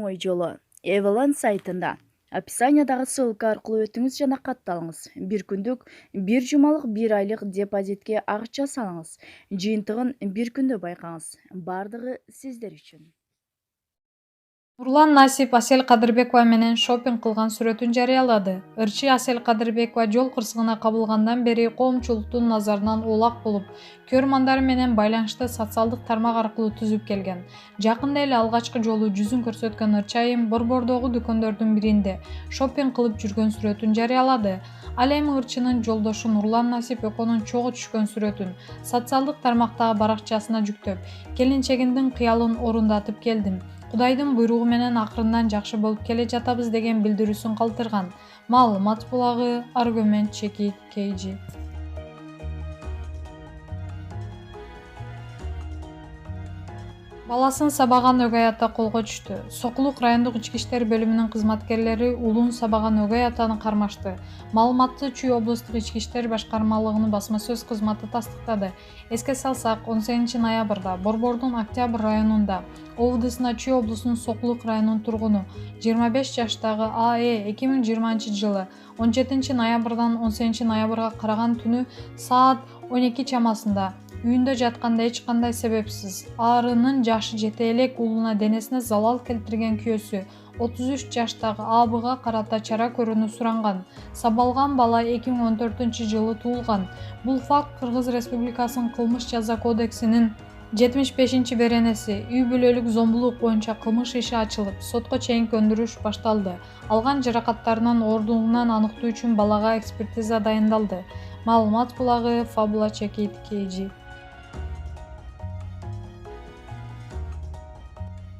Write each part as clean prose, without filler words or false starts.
оңой жолу. Эвалан сайтында описаниядагы ссылка аркылуу өтүңүз жана катталыңыз. Бир күндүк, бир жумалык, бир айлык депозитке акча салыңыз. Жыйынтыгын бир күндө байкаңыз. Бардыгы сиздер үчүн. Нурлан Насип Асель Кадырбекова менен шопинг кылган сүрөтүн жарыялады. Ырчы Асель Кадырбекова жол кырсыгына кабылгандан бери коомчулуктун назарынан улак болуп, көрмандары менен байланышты социалдык тармак аркылуу түзүп келген. Жакында эле алгачкы жолу жүзүн көрсөткөн Ырчы айым Борбордогу дүкөндөрдүн биринде шопинг кылып жүргөн сүрөтүн жарыялады. Ал эми Ырчынын жолдошу Нурлан Насип экөөнүн чогуу түшкөн сүрөтүн социалдык тармактагы баракчасына жүктөп, келинчегимдин кыялын орундатып келдим. Кудайдын буйругу менен акырындан жакшы болуп келе жатабыз деген билдирүүсүн калтырган. Маалымат булагы Аргумент Чекит KG. Баласын сабаган өгөй ата колго түштү. Сокулук райондук ички иштер бөлүмүнүн кызматкерлери улун сабаган өгөй атаны кармашты. Маалыматты Чүй облустук ички иштер башкармалыгынын басма сөз кызматы тастыктады. Эске салсак, 18-ноябрда Борбордун Октябрь районунда ОВДсына Чүй облусунун Сокулук районунун тургуну 25 жаштагы АЭ 2020-жылы 17-ноябрдан 18-ноябрга караган түнү саат 12 чамасында үйүндө жатканда эч кандай себепсиз аарынын жашы жете элек уулуна денесине залал келтирген күйөөсү 33 жаштагы АБга карата чара көрүүнү суранган. Сабалган бала 2014-жылы туулган. Бул факт Кыргыз Республикасынын кылмыш жаза кодексинин 75-беренеси үй бүлөлүк зомбулук боюнча кылмыш иши ачылып, сотко чейинки өндүрүш башталды. Алган жаракаттарынын ордуңунан аныктоо үчүн балага экспертиза дайындалды. Маалымат булагы Фабула Чекит KG.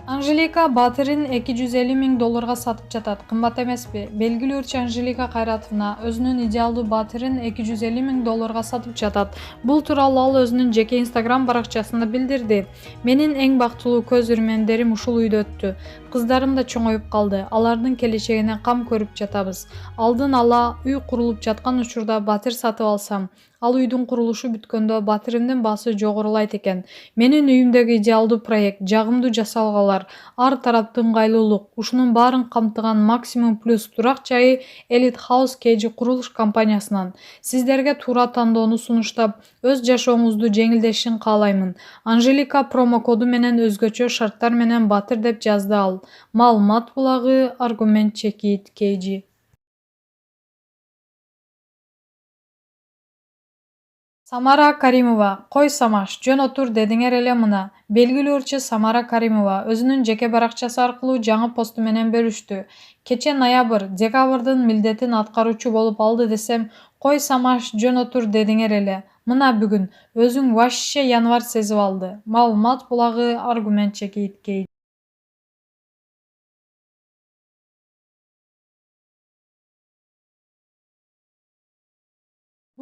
Анжелика Батырын $250,000 сатып жатат. Кымбат эмеспи? Белгилүү ырчы Анжелика Кайратовна өзүнүн идеалдуу батырын $250,000 сатып жатат. Бул тууралуу ал өзүнүн жеке Instagram баракчасында билдирди. Менин эң бактылуу көз ирмендерим ушул үйдө өттү. Кыздарым да чоңоюп калды. Алардын келечегине кам көрүп жатабыз. Алдын ала үй курулуп жаткан учурда батыр сатып алсам, ал үйдүн курулушу бүткөндө батырымдын баасы жогорулайт экен. Менин үйүмдөгү идеалдуу проект, жагымдуу жасалгалар, ар тараптуу ыңгайлуулук, ушунун баарын камтыган Максимум Плюс турак жайы Elite House KG курулуш компаниясынан сиздерге туура тандоону сунуштап, өз жашооңузду жеңилдетишин каалаймын. Анжелика промокоду менен өзгөчө шарттар менен батыр деп жазды ал. Маалымат булагы Аргумент Чекит KG. Самара Каримова, кой Самаш, жөн отур дедиңер эле мына. Белгилүү ырчы Самара Каримова өзүнүн жеке баракчасы аркылуу жаңы посту менен бөлүштү. Кече ноябрь, декабрдын милдетин аткаруучу болуп алды десем, кой Самаш, жөн отур дедиңер эле. Мына бүгүн өзүң вообще январь сезип алды. Маалымат булагы Аргумент Чекит KG.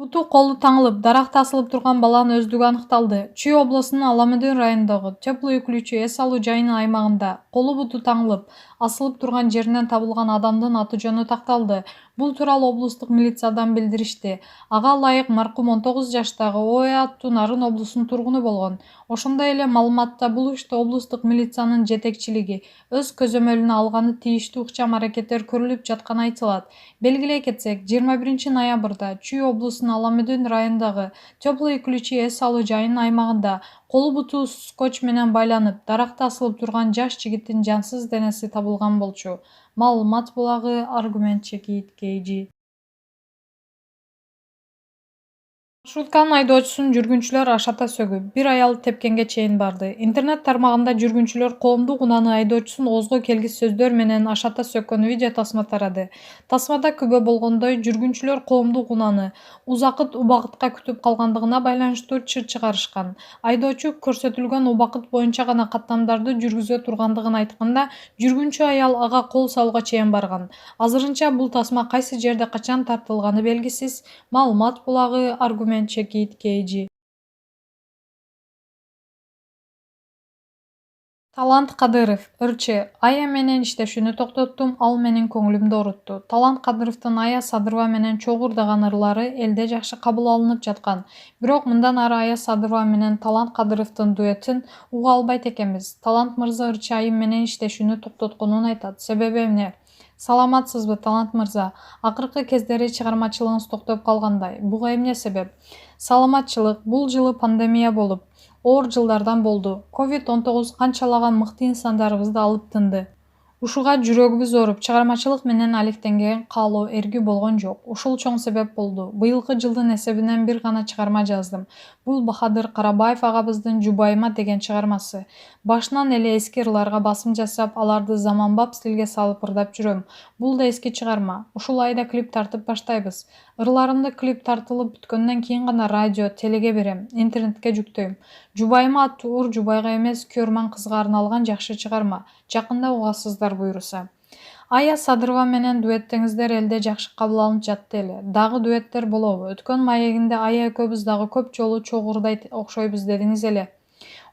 Буту колу таңылып, даракта асылып турган баланын өздүгү аныкталды. Чүй облусунун Аламүдүн районундагы теплый үй күлүүчү эс алуу жайынын аймагында колу буту таңылып, асылып турган жеринен табылган адамдын аты-жөнү такталды. Бул тууралуу облустук милициядан билдиришти. Ага ылайык маркум 19 жаштагы ОЭ аттуу Нарын облусунун тургуну болгон. Ошондой эле маалыматта бул иште облустук милициянын жетекчилиги өз көзөмөлүнө алганы тийиштүү ыкчам-аракеттер көрүлүп жатканы айтылат. Белгилей кетсек, 21-ноябрда Чүй облусунун Аламүдүн районундагы теплый үй күлүүчү эс алуу жайынын аймагында колу буту скотч менен байланып, даракта асылып турган жаш жигиттин жансыз денеси табылган болчу. Маалымат булагы Аргумент Чекит KG. Маршрутканын айдоочусун жүргүнчүлөр ашата сөгүп, бир аял тепкенге чейин барды. Интернет тармагында жүргүнчүлөр коомдук унааны айдоочусун оозго келгис сөздөр менен ашата сөккөн видео тасма тарады. Тасмада күбө болгондой, жүргүнчүлөр коомдук унааны узакыт убакытка күтүп калгандыгына байланыштуу чыр чыгарышкан. Айдоочу көрсөтүлгөн убакыт боюнча гана каттамдарды жүргүзө тургандыгын айтканда, жүргүнчү аял ага кол салууга чейин барган. Азырынча бул тасма кайсы жерде качан тартылганы белгисиз. Маалымат булагы Аргумент Чекит KG. Талант Кадыров, ырчы, Ая менен иштешүүнү токтоттум, ал менин көңүлүмдү оорутtu. Талант Кадыровдун Ая Садырова менен чогулдаган ырлары элде жакшы кабыл алынып жаткан. Бирок мындан ары Ая Садырова менен Талант Кадыровдун дуэтин уга албайт экенбиз. Талант мырза ырчы айым менен иштешүүнү токтотконун айтат. Себеби эмне? Саламатсызбы, Талант мырза? Акыркы кездери чыгармачылыгыңыз токтоп калгандай. Буга эмне себеп? Саламатчылык. Бул жылы пандемия болуп, оор жылдардан болду. COVID-19 канчалаган мыкты инсандарыбызды алып тынды. Ушуга жүрөгүбүз ооруп, чыгармачылык менен алектенген каалоо эргүү болгон жок. Ушул чоң себеп болду. Быйылкы жылдын эсебинен бир гана чыгарма жаздым. Бул Бахадыр Карабаев агабыздын Жубайма деген чыгармасы. Башынан эле эски ырларга басым жасап, аларды заманбап стилге салып ырдап жүрөм. Бул да эски чыгарма. Ушул айда клип тартып баштайбыз. Ырларымды клип тартылып бүткөндөн кийин гана радио, телеге берем, интернетке жүктөйм. Жубайма аттуу ыр жубайга эмес, көрман кызга арналган жакшы чыгарма. Жакында угасыздар буйруса. Ая Садырова менен дуэттеңиздер элде жакшы кабыл алынып жатты эле. Дагы дуэттер болобу? Өткөн маегинде Ая экөөбүз дагы көп жолу чогурдай окшойбуз дедиңиз эле.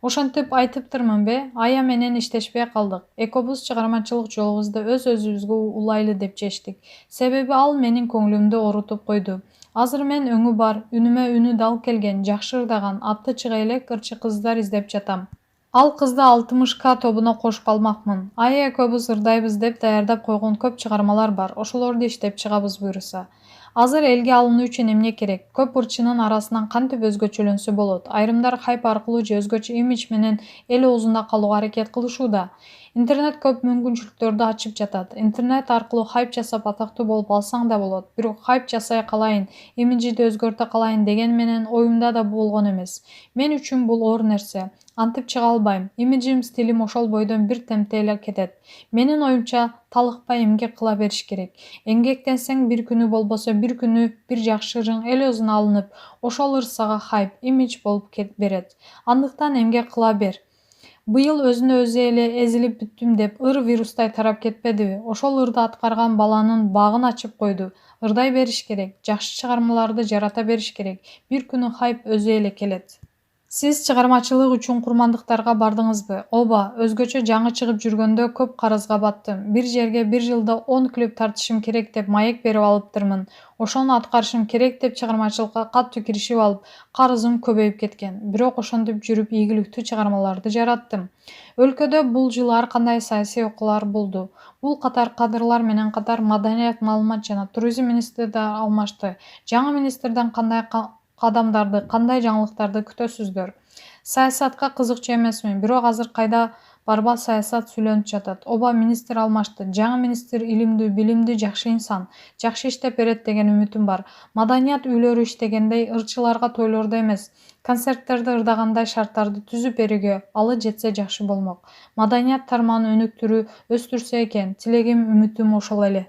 Ошентип айтыптырмынбы? Ая менен иштешпей калдык. Экөөбүз чыгармачылык жолубузду өз өзүбүзгө улайлы деп чечтик. Себеби ал менин көңүлүмдү оорутуп койду. Азыр мен өңү бар, үнүмө үнү дал келген, жакшы ырдаган, атты чыга элек ырчы кыздар издеп жатам. Ал кызды 60К тобуна кошуп алмакмын. Ая экөөбүз ырдайбыз деп даярдап койгон көп чыгармалар бар. Ошолорду иштеп чыгабыз буйруса. Азыр элге алынуу үчүн эмне керек? Көп ырчынын арасынан кантип өзгөчөлөнсө болот? Айрымдар хайп аркылуу же өзгөчө имидж менен эл оозунда калууга аракет кылышууда. Интернет көп мүмкүнчүлүктөрдү ачып жатат. Интернет аркылуу хайп жасап атактуу болуп алсаң да болот. Бирок хайп жасай калайын, имиджди өзгөртө калайын деген менен оюмда да болгон эмес. Мен үчүн бул оор нерсе. Антип чыга албайм. Имиджим, стилим ошол бойдон бир темпте эле кетет. Менин оюмча, талыкпай эмгек кыла бериш керек. Эмгектенсең бир күнү болбосо бир күнү бир жакшы ырың эл оозуна алынып, ошол ыр сага хайп, имидж болуп берет. Андыктан эмгек кыла бер. Быйыл өзүнө өзү эле эзилип бүттүм деп ыр вирустай тарап кетпедиби? Ошол ырды аткарган баланын багын ачып койду. Ырдай бериш керек, жакшы чыгармаларды жарата бериш керек. Бир күнү хайп өзү эле келет. Сиз чыгармачылык үчүн курмандыктарга бардыңызбы? Ооба, өзгөчө жаңы чыгып жүргөндө көп карызга баттым. Бир жерге бир жылда 10 клип тартышым керек деп маек берип алыптырмын. Ошону аткарышым керек деп чыгармачылыкка катуу киришип алып, карызым көбөйүп кеткен. Бирок ошентип жүрүп ийгиликтүү чыгармаларды жараттым. Өлкөдө бул жылы ар кандай саясий окуялар болду. Бул катар кадрлар менен катар Маданият, маалымат жана туризм министри да алмашты. Жаңы министрден кандай кадамдарды, кандай жаңылыктарды күтөсүздөр? Саясатка кызыкчу эмесмин, бирок азыр кайда барба саясат сүйлөнүп жатат. Ооба, министр алмашты. Жаңы министр илимдүү, билимдүү, жакшы инсан. Жакшы иштеп берет деген үмүтүм бар. Маданият үйлөрү иштегендей, ырчыларга тойлордо эмес, концерттерде ырдагандай шарттарды түзүп берүүгө алы жетсе жакшы болмок. Маданият тармагын өнүктүрүү, өстүрсө экен. Тилегим, үмүтүм ошол эле.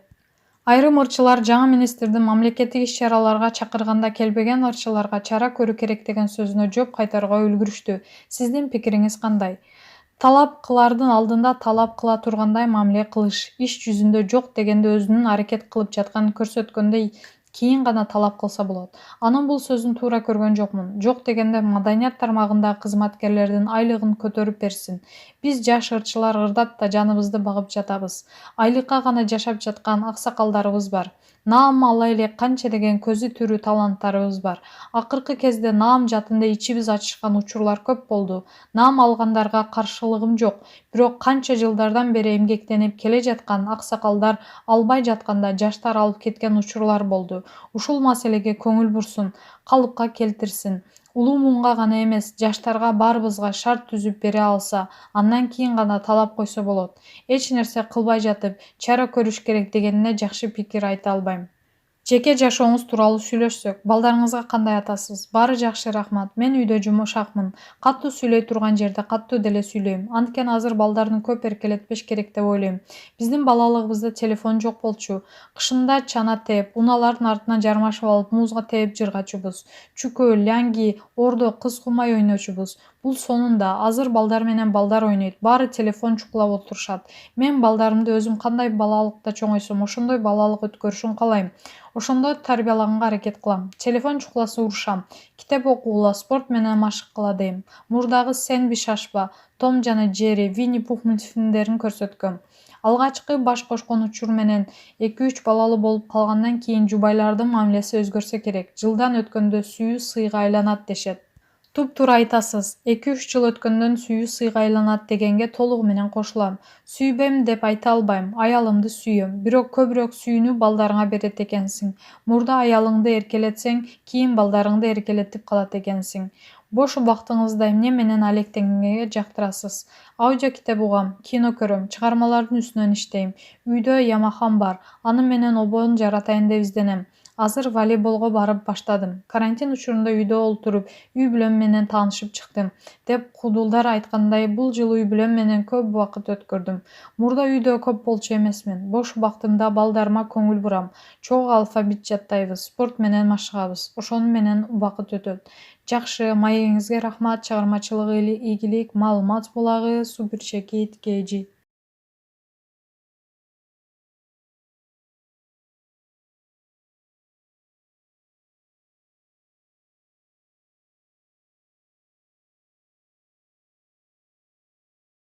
Айрым ырчылар жаңы министрдин мамлекеттик иш-чараларга чакырганда келбеген ырчыларга чара көрүү керек деген сөзүнө жооп кайтарууга үлгүрүштү. Сиздин пикириңиз кандай? Талап кылардын алдында талап кыла тургандай мамиле кылыш, иш жүзүндө жок дегенде өзүнүн аракет кылып жатканын көрсөткөндөн кийин гана талап кылса болот. Анын бул сөзүн туура көргөн жокмун. Жок дегенде маданият тармагындагы кызматкерлердин айлыгын көтөрүп берсин. Биз жаш ырчылар ырдап да жаныбызды багып жатабыз. Айлыкка гана жашап жаткан аксакалдарыбыз бар. Наам ала эле канча деген көзү тирүү таланттарыбыз бар. Акыркы кезде наам жатында ичибиз ачышкан учурлар көп болду. Наам алгандарга каршылыгым жок. Бирок канча жылдардан бери эмгектенип келе жаткан аксакалдар албай жатканда жаштар алып кеткен учурлар болду. Ушул маселеге көңүл бурсун, калыпка келтирсин. Улуу муңга гана эмес, жаштарга баарыбызга шарт түзүп бере алса, андан кийин гана талап койсо болот. Эч нерсе кылбай жатып, чара көрүш керек дегенине жакшы пикир айта албайм. Жеке жашооңуз тууралуу сүйлөшсөк, балдарыңызга кандай атасыз? Баары жакшы, рахмат. Мен үйдө жумшакмын. Каттуу сүйлөй турган жерде каттуу деле сүйлөйм. Анткени азыр балдарды көп эркелетпеш керек деп ойлойм. Биздин балалыгыбызда телефон жок болчу. Кышында чана тээп, унаалардын артынан жармашып алып музга тээп жыргачубуз. Чүкө, лянги, ордо, кыз кумай ойночубуз. Бул сонунда. Азыр балдар менен балдар ойнойт. Баары телефон чукулап отурушат. Мен балдарымды өзүм кандай балалыкта чоңойсом, ошондой балалык өткөрүшүн каалайм. Ошондо тарбиялаганга аракет кылам. Телефон чукуласа урушам. Китеп окугула, спорт менен машык кыла дейм. Мурдагы Сенби шашпа, Том жана Джерри, Винни Пух мультфильмдерин көрсөткөм. Алгачкы баш кошкон учур менен 2-3 балалуу болуп калгандан кийин жубайлардын мамилеси өзгөрсө керек. Жылдан өткөндө сүйүү сыйга айланат дешет. Туп-туура айтасыз. 2-3 жыл өткөндөн сүйүү сыйга айланат дегенге толугу менен кошулам. Сүйбөйм деп айта албайм. Аялымды сүйөм. Бирок көбүрөөк сүйүүнү балдарыңа берет экенсиң. Мурда аялыңды эркелетсең, кийин балдарыңды эркелетип калат экенсиң. Бош убактыңызда эмне менен алектенгенге жактырасыз? Аудиокитеп угам, кино көрөм, чыгармалардын үстүнөн иштейм. Үйдө Ямахам бар. Аны менен обон жаратайын деп изденем. Азыр волейболго барып баштадым. Карантин учурунда үйдө олтуруп, үй бүлөм менен таанышып чыктым. Деп кудулдар айткандай, бул жылы үй бүлөм менен көп убакыт өткөрдүм. Мурда үйдө көп болчу эмесмин. Бош убактымда балдарыма көңүл бурам. Чогуу алфавит жаттайбыз, спорт менен машыгабыз. Ошону менен убакыт өтөт. Жакшы, маегиңизге рахмат. Чыгармачылыгы ийгилик, маалымат булагы, Суперчекит, KG.